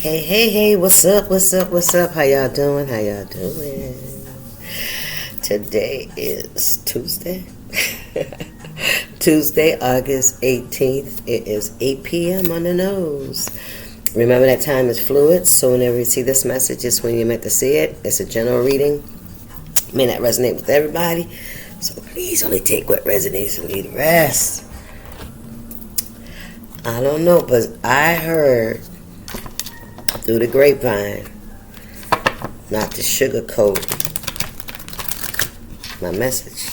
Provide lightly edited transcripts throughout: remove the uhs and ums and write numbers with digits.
Hey, what's up? How y'all doing? Today is Tuesday. Tuesday, August 18th. It is 8 p.m. on the nose. Remember that time is fluid, so whenever you see this message, it's when you're meant to see it. It's a general reading. It may not resonate with everybody, so please only take what resonates and leave the rest. I don't know, but I heard through the grapevine, not to sugarcoat my message.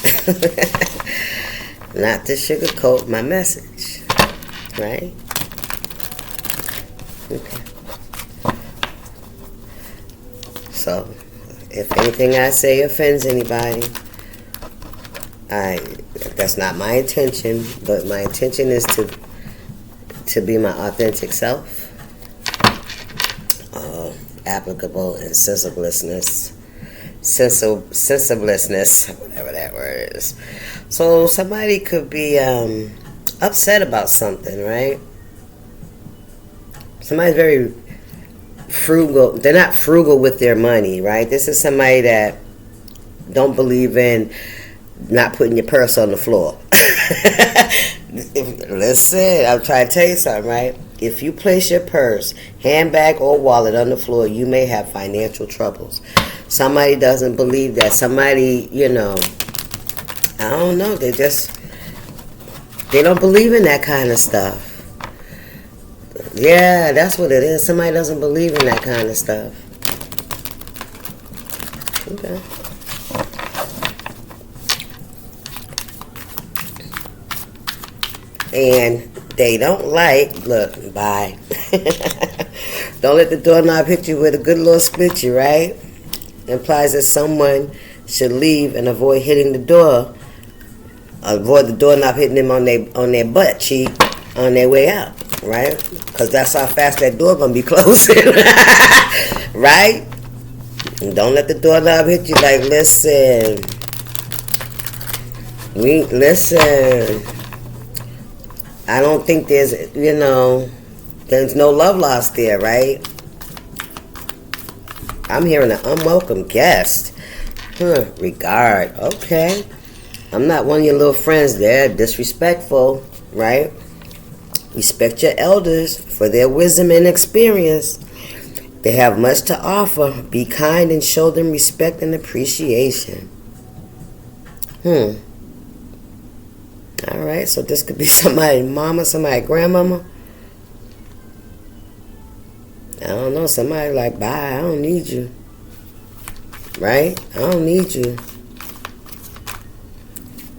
Not to sugarcoat my message. Right? Okay. So, if anything I say offends anybody, that's not my intention, but my intention is to be my authentic self. Applicable and sensibleness, whatever that word is. So somebody could be upset about something, right? Somebody's very frugal. They're not frugal with their money, right? This is somebody that don't believe in not putting your purse on the floor. Listen, I'm trying to tell you something, right? If you place your purse, handbag, or wallet on the floor, you may have financial troubles. Somebody doesn't believe that. Somebody, I don't know. They don't believe in that kind of stuff. Yeah, that's what it is. Somebody doesn't believe in that kind of stuff. Okay. And they don't look, bye. Don't let the doorknob hit you with a good little split you, right? Implies that someone should leave and avoid hitting the door. Avoid the doorknob hitting them on their butt cheek on their way out, right? Because that's how fast that door going to be closing. Right? And don't let the doorknob hit you listen. Listen. I don't think there's no love lost there, right? I'm hearing an unwelcome guest. Regard. Okay. I'm not one of your little friends there. Disrespectful, right? Respect your elders for their wisdom and experience. They have much to offer. Be kind and show them respect and appreciation. Alright, so this could be somebody's mama, somebody's grandmama. I don't know, somebody bye, I don't need you. Right? I don't need you.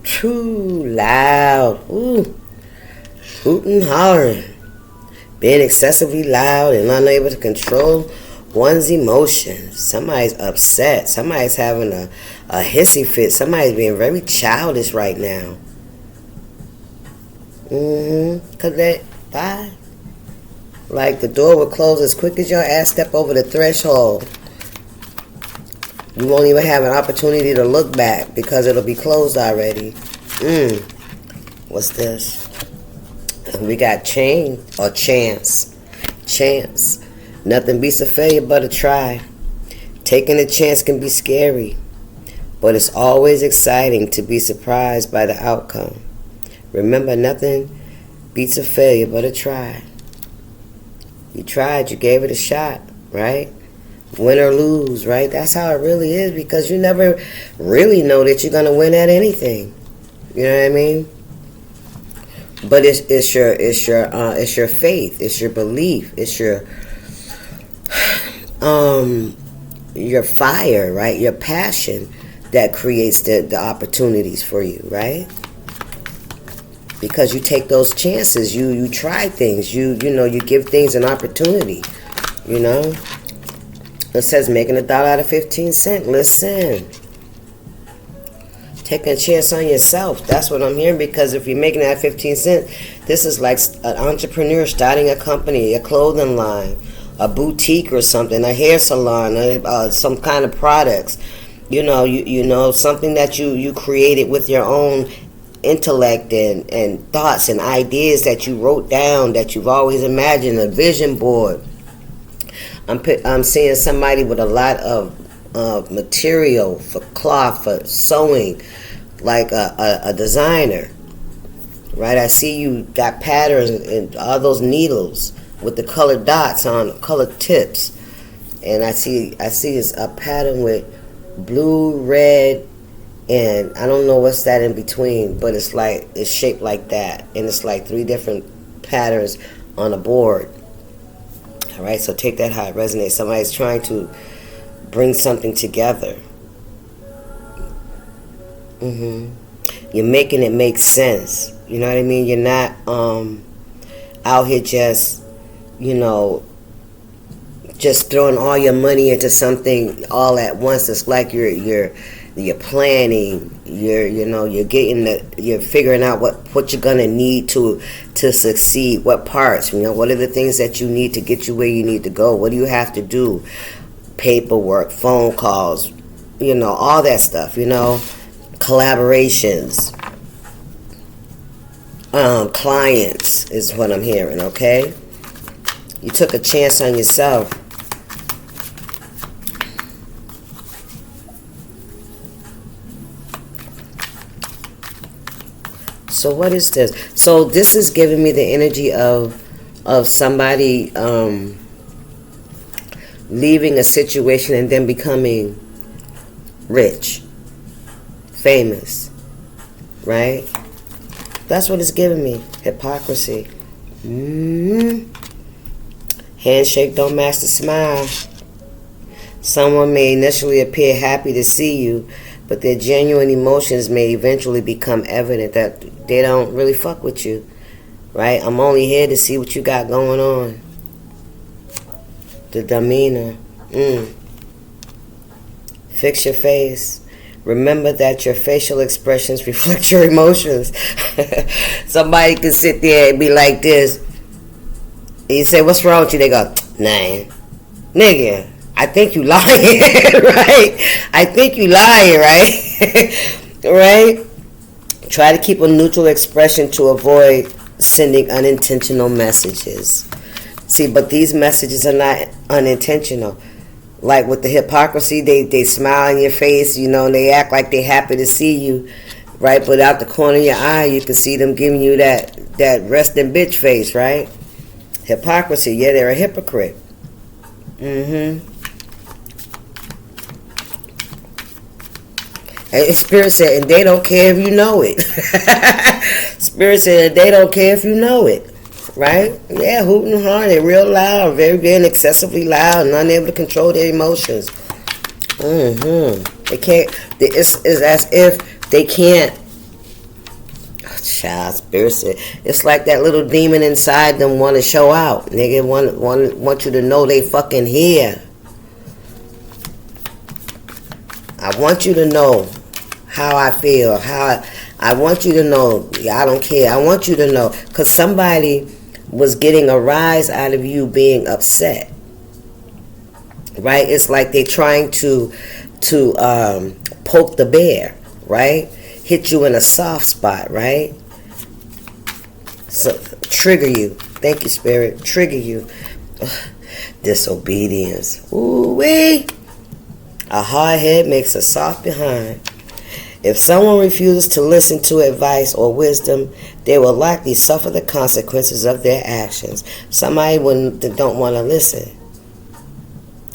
Too loud. Ooh. Hooting, hollering. Being excessively loud and unable to control one's emotions. Somebody's upset. Somebody's having a hissy fit. Somebody's being very childish right now. Cause bye. The door will close as quick as your ass step over the threshold. You won't even have an opportunity to look back because it'll be closed already. What's this? We got chance. Chance. Nothing beats a failure but a try. Taking a chance can be scary, but it's always exciting to be surprised by the outcome. Remember, nothing beats a failure but a try. You tried, you gave it a shot, right? Win or lose, right? That's how it really is, because you never really know that you're gonna win at anything. You know what I mean? But it's your faith, it's your belief, it's your fire, right? Your passion that creates the opportunities for you, right? Because you take those chances, you try things, you give things an opportunity, It says making $1 out of 15 cents. Listen, taking a chance on yourself. That's what I'm hearing, because if you're making that 15 cents, this is like an entrepreneur starting a company, a clothing line, a boutique or something, a hair salon, some kind of products. Something that you created with your own intellect and thoughts and ideas that you wrote down, that you've always imagined, a vision board. I'm seeing somebody with a lot of material for cloth, for sewing, like a designer, right? I see you got patterns and all those needles with the colored dots on colored tips, and I see it's a pattern with blue, red, and I don't know what's that in between, but it's shaped like that, and it's like 3 different patterns on a board. All right, so take that how it resonates. Somebody's trying to bring something together. You're making it make sense. You know what I mean? You're not out here just, just throwing all your money into something all at once. It's like you're planning. You're figuring out what you're gonna need to succeed. What parts? What are the things that you need to get you where you need to go? What do you have to do? Paperwork, phone calls, all that stuff. Collaborations, clients is what I'm hearing. Okay, you took a chance on yourself. So what is this? So this is giving me the energy of somebody leaving a situation and then becoming rich, famous, right? That's what it's giving me. Hypocrisy. Handshake don't match the smile. Someone may initially appear happy to see you, but their genuine emotions may eventually become evident that they don't really fuck with you, right? I'm only here to see what you got going on. The demeanor. Fix your face. Remember that your facial expressions reflect your emotions. Somebody could sit there and be like this. And you say, what's wrong with you? They go, nah. Nigga, I think you lying, right? I think you lying, right? Right? Try to keep a neutral expression to avoid sending unintentional messages. See, but these messages are not unintentional. Like with the hypocrisy, they smile in your face, and they act like they happy to see you, right? But out the corner of your eye, you can see them giving you that resting bitch face, right? Hypocrisy, yeah, they're a hypocrite. And Spirit said, and they don't care if you know it. Spirit said, they don't care if you know it. Right? Yeah, hooting and hollering, real loud, being excessively loud, and unable to control their emotions. They can't. It's as if they can't. Child, Spirit said, it's like that little demon inside them want to show out. Nigga want you to know they fucking here. I want you to know how I feel. I want you to know. I don't care. I want you to know, because somebody was getting a rise out of you being upset, right? It's like they're trying to poke the bear, right? Hit you in a soft spot, right? So trigger you. Thank you, Spirit. Trigger you. Disobedience. Ooh-wee. A hard head makes a soft behind. If someone refuses to listen to advice or wisdom, they will likely suffer the consequences of their actions. Somebody don't want to listen.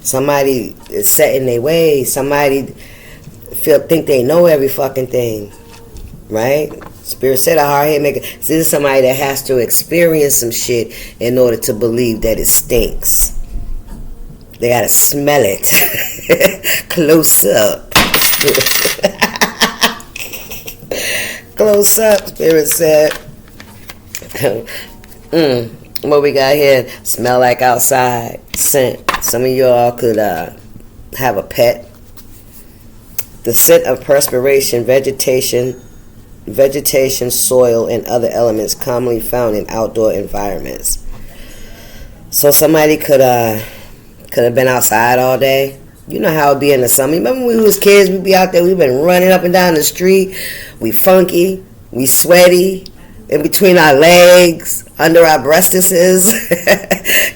Somebody is set in their ways. Somebody think they know every fucking thing, right? Spirit said a hard head maker. This is somebody that has to experience some shit in order to believe that it stinks. They gotta smell it. Close up. Close up, Spirit said. What we got here? Smell like outside. Scent. Some of y'all could have a pet. The scent of perspiration, vegetation, soil, and other elements commonly found in outdoor environments. So somebody could have been outside all day. You know how it be in the summer. Remember when we was kids, we'd be out there, we've been running up and down the street. We funky, we sweaty, in between our legs, under our breastises.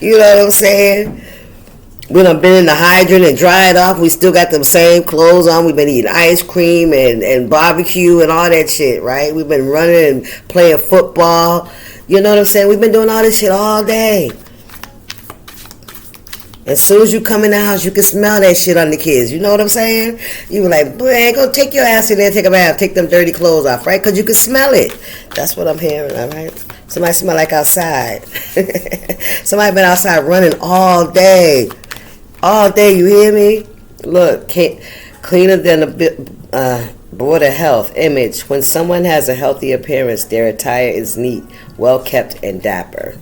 You know what I'm saying? We done been in the hydrant and dried off. We still got the same clothes on. We've been eating ice cream and barbecue and all that shit, right? We've been running and playing football. You know what I'm saying? We've been doing all this shit all day. As soon as you come in the house, you can smell that shit on the kids. You know what I'm saying? You were like, boy, go take your ass in there and take a bath. Take them dirty clothes off, right? Because you can smell it. That's what I'm hearing, all right? Somebody smell like outside. Somebody been outside running all day. All day, you hear me? Look, cleaner than a Board of Health image. When someone has a healthy appearance, their attire is neat, well kept, and dapper.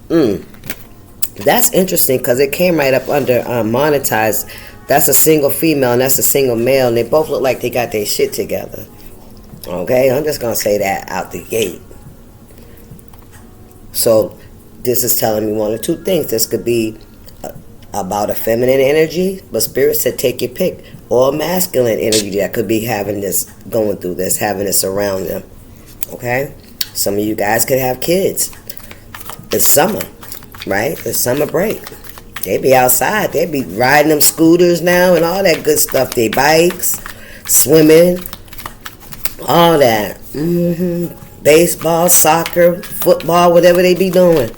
That's interesting because it came right up under monetized. That's a single female and that's a single male, and they both look like they got their shit together. Okay, I'm just gonna say that out the gate. So this is telling me one or two things. This could be about a feminine energy, but Spirit said take your pick, or masculine energy that could be having this, going through this, having this around them. Okay, some of you guys could have kids. It's summer, right? It's summer break. They be outside. They be riding them scooters now and all that good stuff. They bikes, swimming, all that. Baseball, soccer, football, whatever they be doing.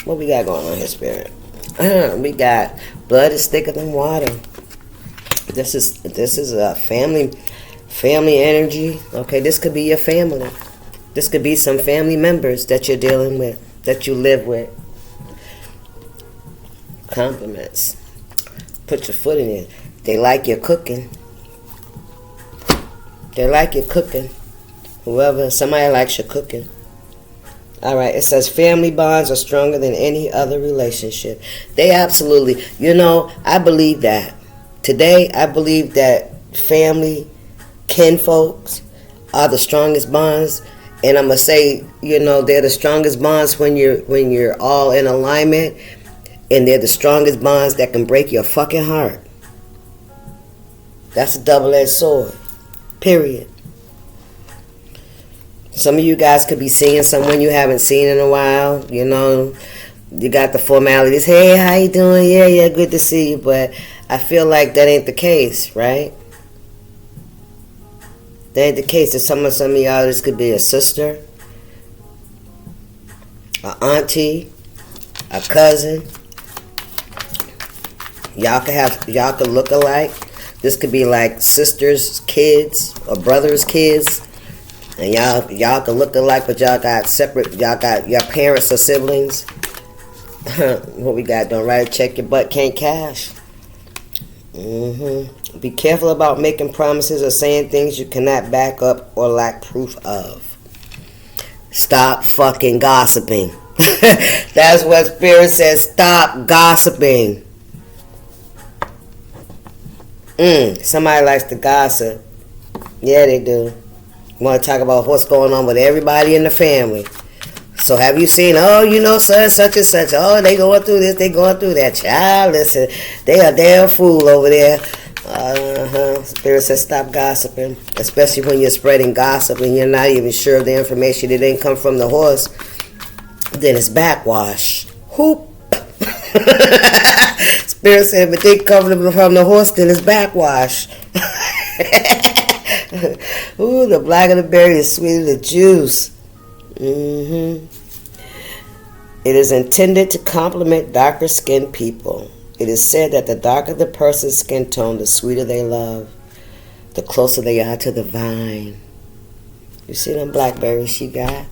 What we got going on here, Spirit? We got blood is thicker than water. This is a family energy. Okay, this could be your family. This could be some family members that you're dealing with, that you live with. Compliments. Put your foot in it. They like your cooking. They like your cooking. Somebody likes your cooking. All right, it says family bonds are stronger than any other relationship. They absolutely, I believe that. Today, I believe that family, kinfolks are the strongest bonds. And I'm going to say, they're the strongest bonds when you're all in alignment. And they're the strongest bonds that can break your fucking heart. That's a double-edged sword. Period. Some of you guys could be seeing someone you haven't seen in a while. You got the formalities. Hey, how you doing? Yeah, good to see you. But I feel like that ain't the case, right? That ain't the case. Some of y'all, this could be a sister, an auntie, a cousin. Y'all could look alike. This could be like sisters' kids or brothers' kids. And y'all can look alike, but y'all got separate. Y'all got your parents or siblings. What we got? Don't write a check your butt can't cash. Be careful about making promises or saying things you cannot back up or lack proof of. Stop fucking gossiping. That's what Spirit says. Stop gossiping. Somebody likes to gossip. Yeah, they do. Want to talk about what's going on with everybody in the family. So have you seen, such and such. Oh, they going through this, they going through that. Child, listen, they a damn fool over there. Spirit says stop gossiping. Especially when you're spreading gossip and you're not even sure of the information that didn't come from the horse. Then it's backwash. Whoop. Spirit said, but they covered from the horse, then it's backwash. Ooh, the blacker the berry, the sweeter the juice. It is intended to complement darker skinned people. It is said that the darker the person's skin tone, the sweeter they love, the closer they are to the vine. You see them blackberries she got?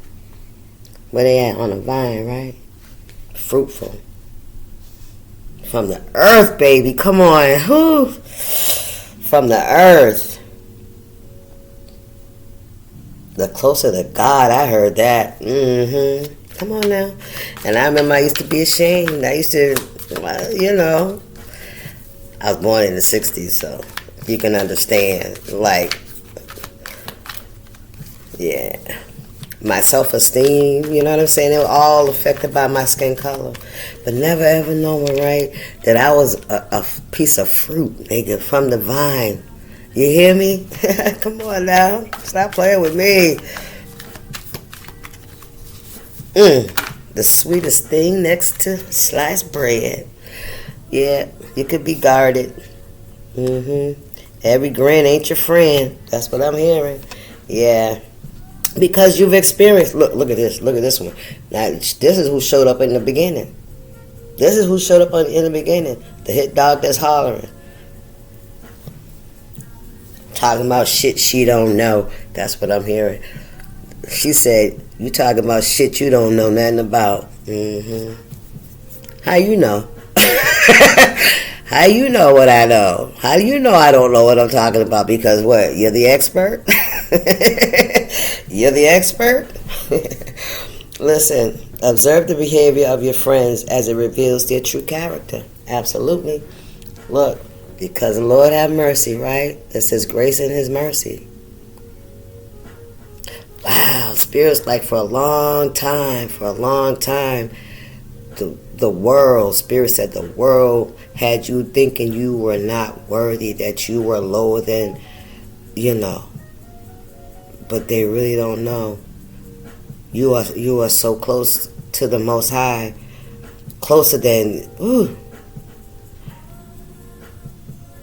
Where they at? On the vine, right? Fruitful. From the earth, baby. Come on. Whew. From the earth. The closer to God, I heard that. Come on now. And I remember I used to be ashamed. I used to, I was born in the 60s, so you can understand. My self-esteem, you know what I'm saying? They were all affected by my skin color. But never ever knowing, right, that I was a piece of fruit, nigga, from the vine. You hear me? Come on now. Stop playing with me. The sweetest thing next to sliced bread. Yeah, you could be guarded. Every grin ain't your friend. That's what I'm hearing. Yeah. Because you've experienced, look at this. Look at this one. Now, this is who showed up in the beginning. This is who showed up in the beginning. The hit dog that's hollering. Talking about shit she don't know. That's what I'm hearing. She said, you talking about shit you don't know nothing about. How you know? How you know what I know? How do you know I don't know what I'm talking about? Because what? You're the expert? You're the expert? Listen, observe the behavior of your friends as it reveals their true character. Absolutely. Look, because the Lord have mercy, right? It's His grace and His mercy. Wow, Spirit's like for a long time, the world, Spirit said the world had you thinking you were not worthy, that you were lower than, but they really don't know. You are so close to the Most High, closer than,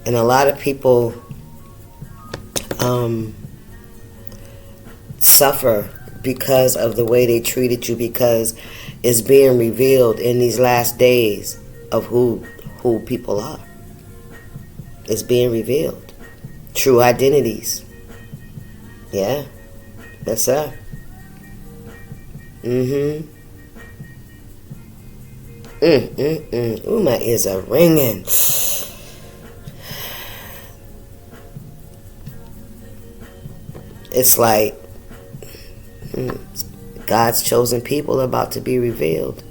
and a lot of people suffer because of the way they treated you, because it's being revealed in these last days of who people are. It's being revealed. True identities. Yeah. Yes, sir. Ooh, my ears are ringing. It's like God's chosen people are about to be revealed.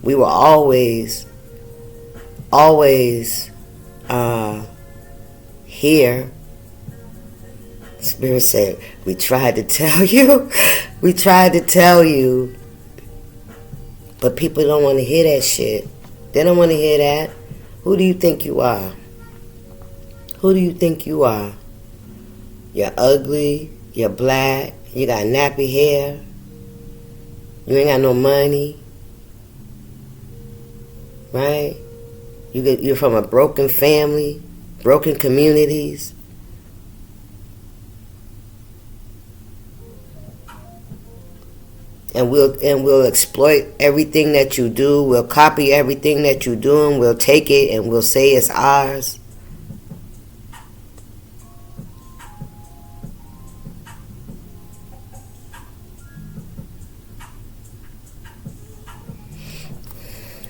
We were always here. Spirit said, we tried to tell you. We tried to tell you. But people don't want to hear that shit. They don't want to hear that. Who do you think you are? Who do you think you are? You're ugly. You're black. You got nappy hair. You ain't got no money. Right? You're from a broken family. Broken communities. And we'll exploit everything that you do. We'll copy everything that you do, and we'll take it and we'll say it's ours.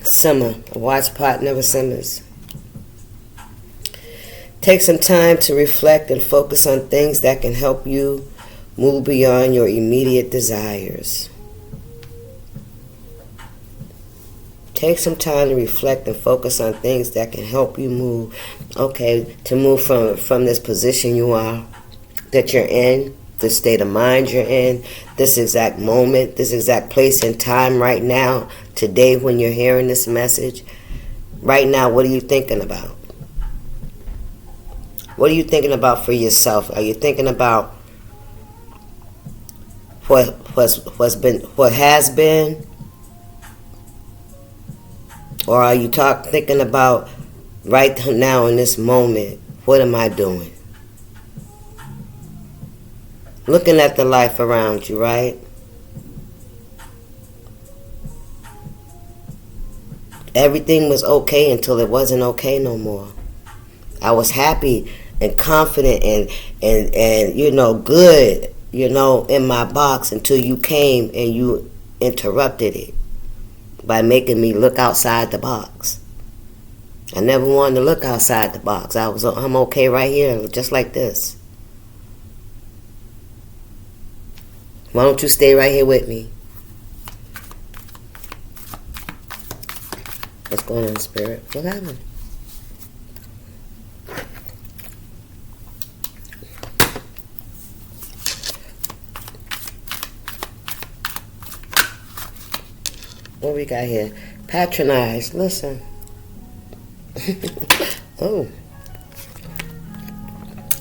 Summer, a watch pot never simmers. Take some time to reflect and focus on things that can help you move beyond your immediate desires. Take some time to reflect and focus on things that can help you move. Okay, to move from this position you are, that you're in, the state of mind you're in, this exact moment, this exact place and time right now, today when you're hearing this message. Right now, what are you thinking about? What are you thinking about for yourself? Are you thinking about what has been? Or are you thinking about right now in this moment, what am I doing? Looking at the life around you, right? Everything was okay until it wasn't okay no more. I was happy and confident and good, in my box until you came and you interrupted it by making me look outside the box. I never wanted to look outside the box. I'm okay right here, just like this. Why don't you stay right here with me? What's going on, Spirit? What happened? What we got here? Patronize. Listen. Oh.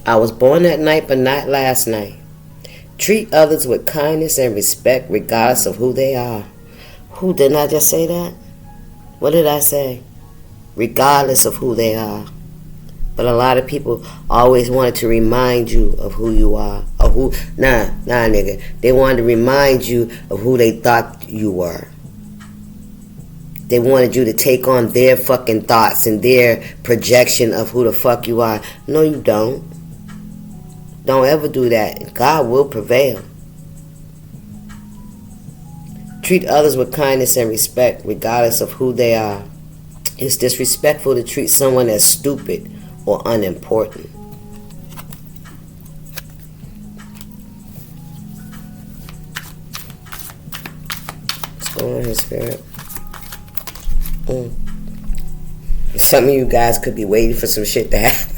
I was born that night, but not last night. Treat others with kindness and respect regardless of who they are. Who, didn't I just say that? What did I say? regardless of who they are. But a lot of people always wanted to remind you of who you are. Nah, nigga. They wanted to remind you of who they thought you were. They wanted you to take on their fucking thoughts and their projection of who the fuck you are. No, you don't. Don't ever do that. God will prevail. Treat others with kindness and respect, regardless of who they are. It's disrespectful to treat someone as stupid or unimportant. What's going on here, Spirit? Some of you guys could be waiting for some shit to happen.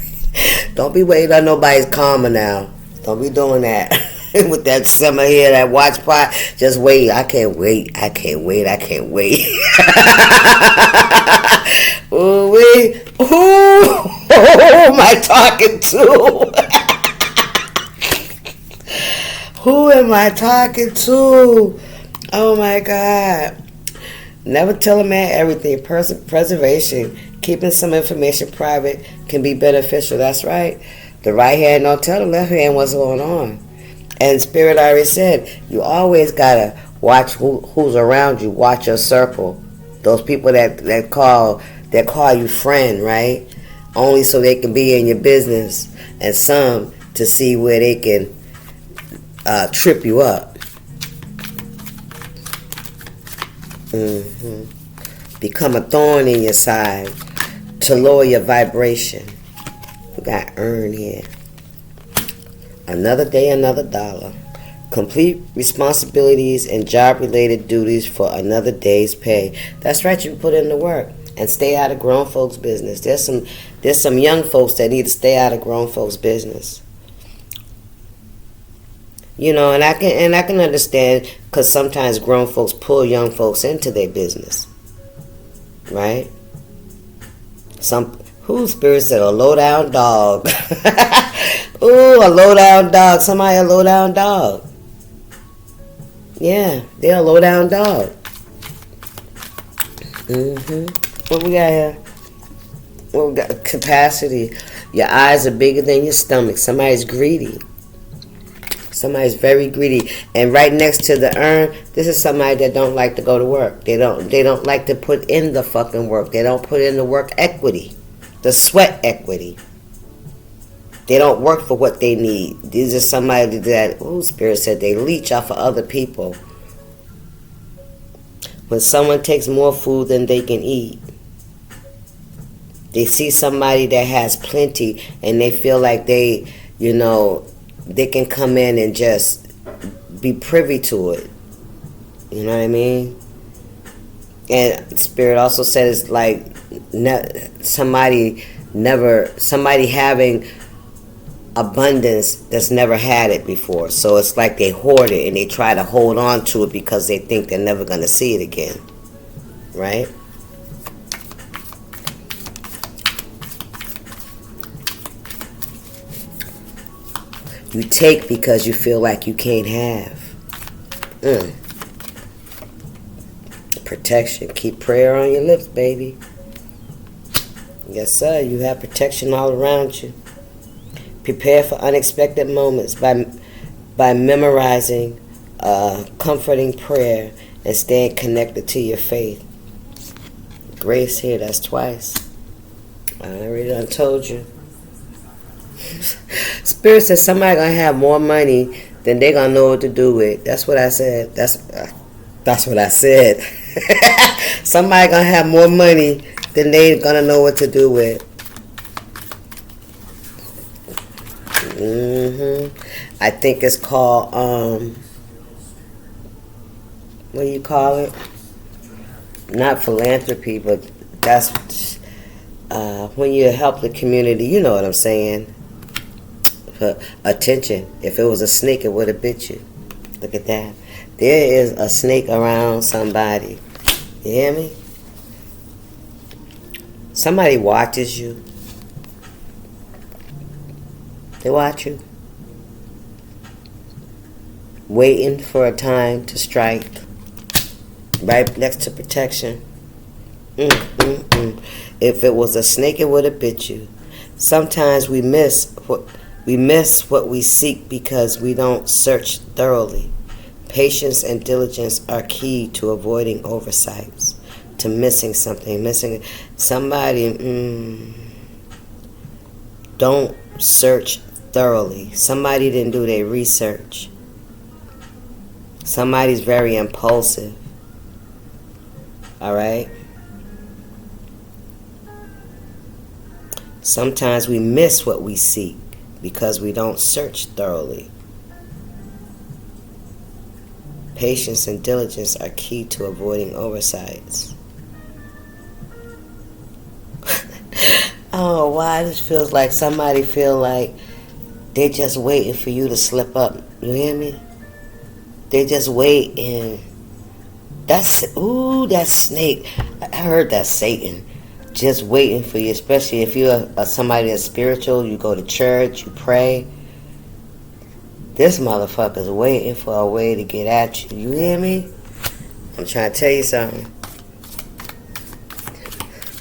Don't be waiting on nobody's karma now. Don't be doing that. With that summer here, that watch pot. Just wait. I can't wait. Ooh, who am I talking to? Who am I talking to? Oh my God. Never tell a man everything. Preservation, keeping some information private can be beneficial. That's right. The right hand don't tell the left hand what's going on. And Spirit already said, you always gotta watch who's around you. Watch your circle. Those people that call you friend, right? Only so they can be in your business, and some to see where they can trip you up. Become a thorn in your side to lower your vibration. We got earn here. Another day, another dollar. Complete responsibilities and job-related duties for another day's pay. That's right, you put in the work and stay out of grown folks' business. There's some young folks that need to stay out of grown folks' business. You know, and I can understand, because sometimes grown folks pull young folks into their business, right? Whose Spirit said a low down dog? Ooh, a low down dog. Somebody a low down dog. Yeah, they're a low down dog. What we got here? What we got? Capacity. Your eyes are bigger than your stomach. Somebody's greedy. Somebody's very greedy. And right next to the urn, this is somebody that don't like to go to work. They don't like to put in the fucking work. They don't put in the work equity. The sweat equity. They don't work for what they need. These are somebody that, Spirit said, they leech off of other people. When someone takes more food than they can eat, they see somebody that has plenty and they feel like they can come in and just be privy to it. You know what I mean? And Spirit also said it's like somebody having abundance that's never had it before. So it's like they hoard it and they try to hold on to it because they think they're never going to see it again. Right? You take because you feel like you can't have. Protection. Keep prayer on your lips, baby. Yes, sir. You have protection all around you. Prepare for unexpected moments by memorizing comforting prayer and staying connected to your faith. Grace here, that's twice. I already done told you. Spirit says somebody gonna have more money than they gonna know what to do with. That's what I said. That's what I said. Somebody gonna have more money than they gonna know what to do with. I think it's called what do you call it? Not philanthropy, but that's when you help the community. You know what I'm saying? For attention. If it was a snake, it would have bit you. Look at that. There is a snake around somebody. You hear me? Somebody watches you. They watch you. Waiting for a time to strike. Right next to protection. If it was a snake, it would have bit you. Sometimes we miss what we seek because we don't search thoroughly. Patience and diligence are key to avoiding oversights, to missing something, missing somebody. Don't search thoroughly. Somebody didn't do their research. Somebody's very impulsive. All right? Sometimes we miss what we seek because we don't search thoroughly. Patience and diligence are key to avoiding oversights. Oh, why this feels like somebody feel like they just waiting for you to slip up. You hear me? They just waiting. That snake. I heard that Satan. Just waiting for you, especially if you're somebody that's spiritual, you go to church, you pray. This motherfucker's waiting for a way to get at you. You hear me? I'm trying to tell you something.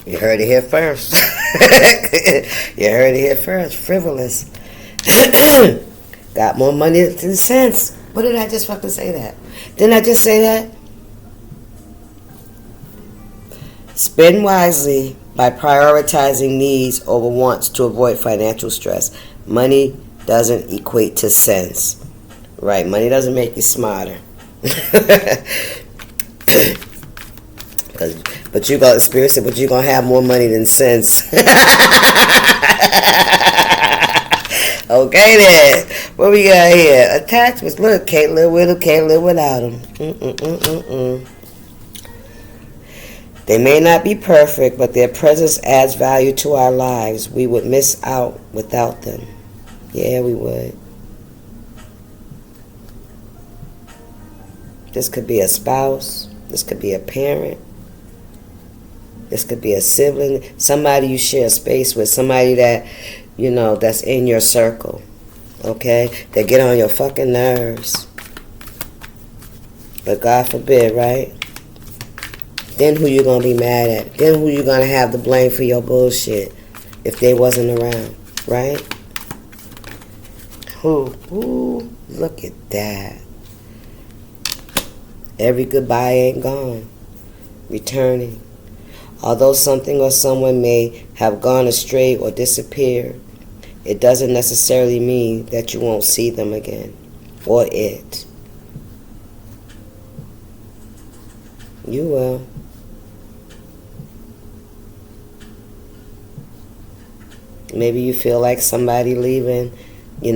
You heard it here first. You heard it here first. Frivolous. Got more money than sense. What did I just fucking say that? Didn't I just say that? Spend wisely by prioritizing needs over wants to avoid financial stress. Money doesn't equate to sense. Right, money doesn't make you smarter. But you got experience it, but you're going to have more money than sense. Okay then. What we got here? Attachments. Look, can't live with them, can't live without them. They may not be perfect, but their presence adds value to our lives. We would miss out without them. Yeah, we would. This could be a spouse. This could be a parent. This could be a sibling. Somebody you share space with. Somebody that, you know, that's in your circle. Okay? They get on your fucking nerves. But God forbid, right? Then who you gonna be mad at? Then who you gonna have to blame for your bullshit if they wasn't around, right? Who? Look at that. Every goodbye ain't gone. Returning. Although something or someone may have gone astray or disappeared, it doesn't necessarily mean that you won't see them again, or it. You will. Maybe you feel like somebody leaving, you're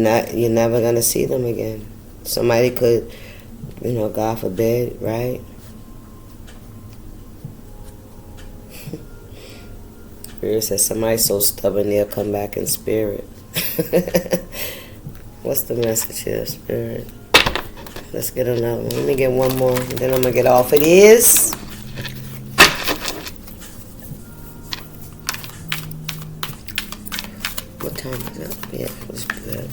never gonna see them again. Somebody could, you know, God forbid, right? Spirit says somebody's so stubborn they'll come back in spirit. What's the message here, Spirit? Let's get another one. Let me get one more, and then I'm gonna get off of this. What time is it? Yeah, it was good.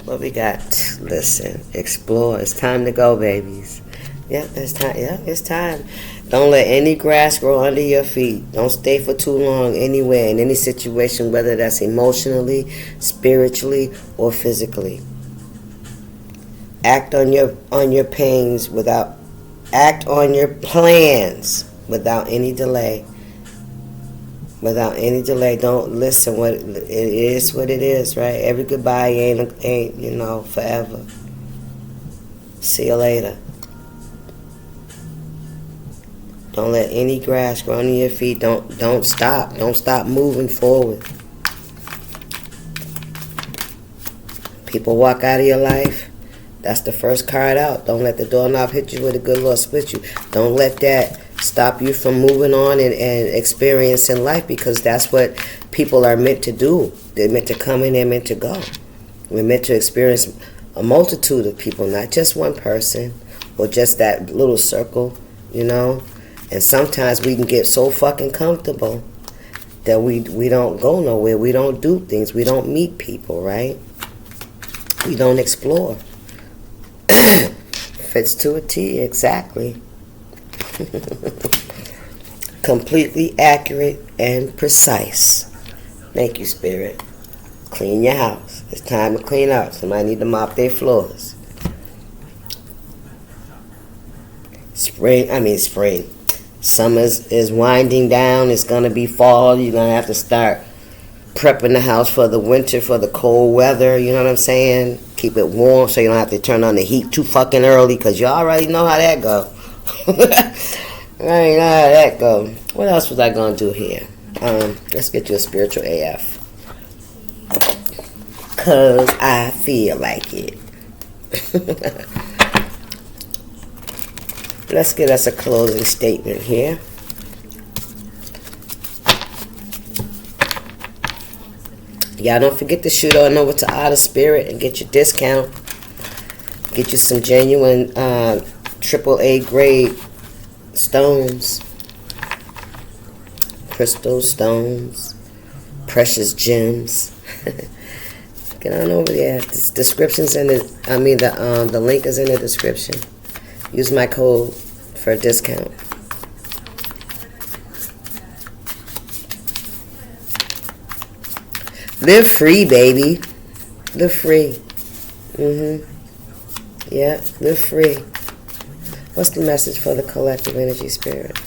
What we got? Listen, explore. It's time to go, babies. Yep, it's time. Yep, it's time. Don't let any grass grow under your feet. Don't stay for too long anywhere, in any situation, whether that's emotionally, spiritually, or physically. Act on your plans without any delay. Without any delay. Don't listen. It is what it is, right? Every goodbye ain't forever. See you later. Don't let any grass grow under your feet. Don't stop. Don't stop moving forward. People walk out of your life. That's the first card out. Don't let the doorknob hit you with a good Lord split you. Don't let that stop you from moving on and experiencing life, because that's what people are meant to do. They're meant to come and they're meant to go. We're meant to experience a multitude of people, not just one person or just that little circle, you know. And sometimes we can get so fucking comfortable that we don't go nowhere. We don't do things. We don't meet people, right? We don't explore. Fits to a T, exactly. Completely accurate and precise. Thank you, Spirit. Clean your house. It's time to clean up. Somebody need to mop their floors. Spring. Summer is winding down. It's going to be fall. You're going to have to start prepping the house for the winter, for the cold weather. You know what I'm saying? Keep it warm so you don't have to turn on the heat too fucking early, because you already know how that go. I already know how that go. What else was I going to do here? Let's get you a spiritual AF. Because I feel like it. Let's get us a closing statement here. Y'all don't forget to shoot on over to Outer Spirit and get your discount. Get you some genuine AAA grade stones. Crystal stones. Precious gems. Get on over there. The description's in the the link is in the description. Use my code for a discount. Live free, baby. Live free. Yeah, live free. What's the message for the collective energy, Spirit?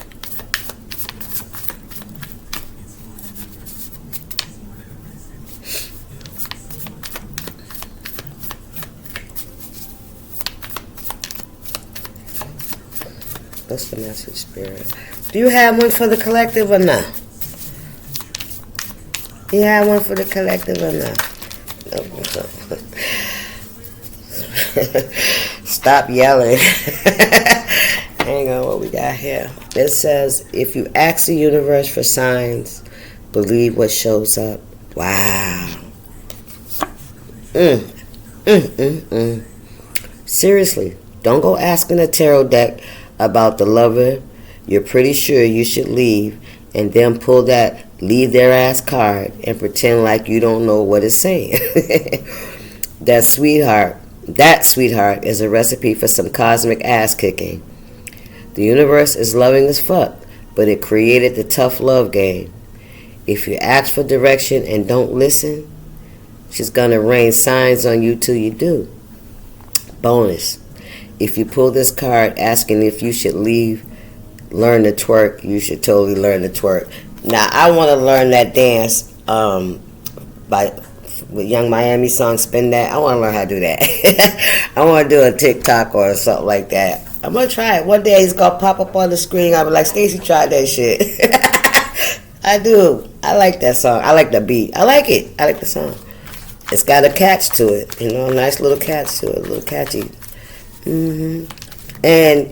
What's the message, Spirit? Do you have one for the collective or not? You have one for the collective or not? Stop yelling. Hang on, what we got here? It says, if you ask the universe for signs, believe what shows up. Wow. Seriously, don't go asking a tarot deck about the lover you're pretty sure you should leave, and then pull that leave their ass card and pretend like you don't know what it's saying. That sweetheart is a recipe for some cosmic ass kicking. The universe is loving as fuck, but it created the tough love game. If you ask for direction and don't listen, she's gonna rain signs on you till you do. Bonus. If you pull this card asking if you should leave, learn to twerk, you should totally learn to twerk. Now, I want to learn that dance with Young Miami song, Spin That. I want to learn how to do that. I want to do a TikTok or something like that. I'm going to try it. One day it's going to pop up on the screen. I'll be like, Stacey tried that shit. I do. I like that song. I like the beat. I like it. I like the song. It's got a catch to it. You know, a nice little catch to it. A little catchy. And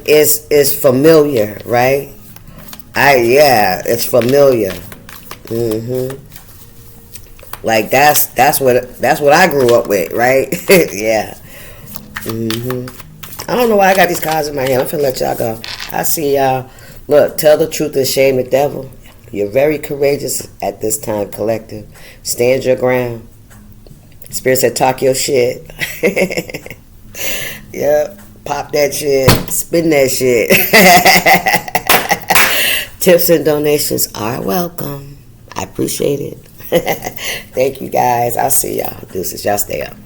it's familiar, right? It's familiar. Like that's what I grew up with, right? Yeah. I don't know why I got these cards in my hand. I'm finna let y'all go. I see y'all. Look, tell the truth and shame the devil. You're very courageous at this time, collective. Stand your ground. Spirit said, talk your shit. Yep. Pop that shit. Spin that shit. Tips and donations are welcome. I appreciate it. Thank you, guys. I'll see y'all. Deuces. Y'all stay up.